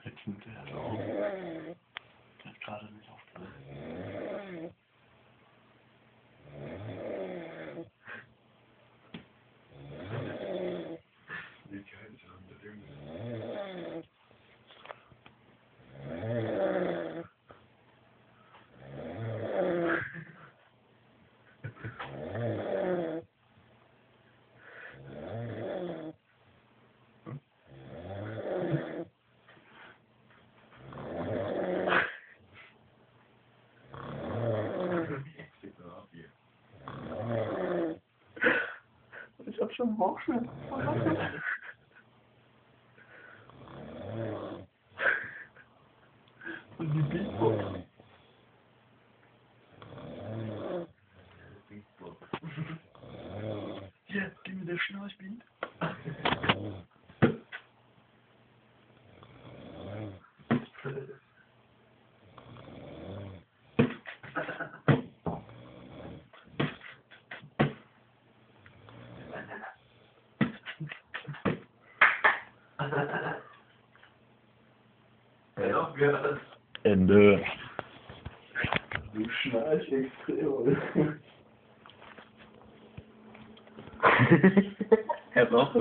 Jetzt nimmt er auf. Der ist gerade nicht aufgehört. Wie geil ist das mit dem? Ich hab schon Bauchschmerzen. Und die Beatbox. Hier, gib mir der Schnarchbeat. Ende. Du schnarchst extrem. Herr Bauch.